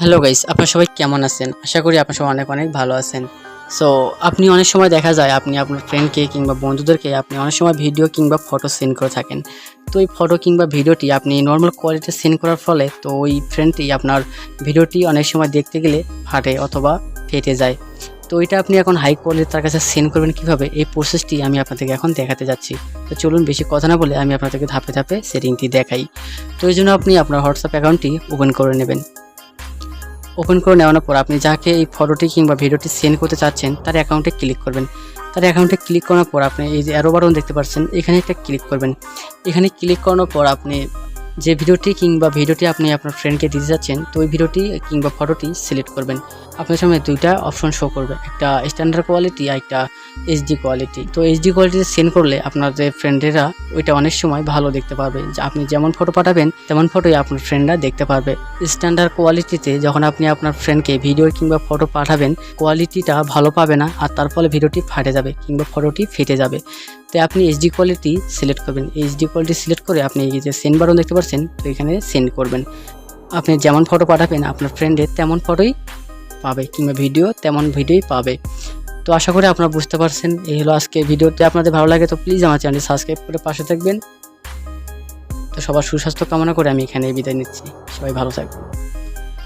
Hello guys, আপনারা সবাই কেমন আছেন? আশা করি আপনারা সবাই অনেক অনেক ভালো আছেন। সো আপনি অনেক সময় দেখা যায় আপনি আপনার ফ্রেন্ডকে কিংবা বন্ধুদেরকে আপনি অনেক সময় ভিডিও কিংবা ফটো সেন্ড করে থাকেন। তো এই ফটো কিংবা ভিডিওটি আপনি নর্মাল কোয়ালিটি সেন্ড করার ফলে তো ওই ফ্রেন্ডটি আপনার ভিডিওটি অনেক সময় দেখতে গেলে ফাটে অথবা ফেটে যায়। তো এটা আপনি এখন হাই কোয়ালিটি তার কাছে সেন্ড করবেন কীভাবে, এই প্রসেসটি আমি আপনাদেরকে এখন দেখাতে যাচ্ছি। তো চলুন বেশি কথা না বলে আমি আপনাদেরকে ধাপে ধাপে সেটিংটি দেখাই। তো এই জন্য আপনি আপনার হোয়াটসঅ্যাপ অ্যাকাউন্টটি ওপেন করে নেবেন। ওপেন করে নেওয়ার পর আপনি যাকে এই ফটোটি কিংবা ভিডিওটি সেন্ড করতে চাচ্ছেন তার অ্যাকাউন্টে ক্লিক করবেন। তার অ্যাকাউন্টে ক্লিক করার পর আপনি এই যে অ্যারো বাটন দেখতে পাচ্ছেন, এখানে একটা ক্লিক করবেন। এখানে ক্লিক করানোর পর আপনি যে ভিডিওটি আপনি আপনার ফ্রেন্ডকে দিতে যাচ্ছেন, তো ওই ভিডিওটি কিংবা ফটোটি সিলেক্ট করবেন। আপনার সামনে দুইটা অপশন শো করবে, একটা স্ট্যান্ডার্ড কোয়ালিটি আর একটা এইচডি কোয়ালিটি। তো এইচডি কোয়ালিটিতে সেন্ড করলে আপনাদের ফ্রেন্ডেরা ওইটা অনেক সময় ভালো দেখতে পারবে, যে আপনি যেমন ফটো পাঠাবেন তেমন ফটোই আপনার ফ্রেন্ডরা দেখতে পারবে। স্ট্যান্ডার্ড কোয়ালিটিতে যখন আপনি আপনার ফ্রেন্ডকে ভিডিও কিংবা ফটো পাঠাবেন, কোয়ালিটিটা ভালো পাবে না, আর তার ফলে ভিডিওটি ফাটে যাবে কিংবা ফটোটি ফেটে যাবে। তো আপনি এইচডি কোয়ালিটি সিলেক্ট করবেন। এইচডি কোয়ালিটি সিলেক্ট করে আপনি এই যে সেন্ড বাটন দেখতে পাচ্ছেন, তো এখানে সেন্ড করবেন। আপনি যেমন ফটো পাঠাবেন আপনার ফ্রেন্ডের তেমন ফটোই পাবে কিংবা ভিডিও তেমন ভিডিওই পাবে। তো আশা করি আপনারা বুঝতে পারছেন। এই হলো আজকে ভিডিওটি। আপনাদের ভালো লাগে তো প্লিজ আমার চ্যানেলটি সাবস্ক্রাইব করে পাশে থাকবেন। তো সবার সুস্বাস্থ্য কামনা করে আমি এখানে বিদায় নিচ্ছি। সবাই ভালো থাকবেন।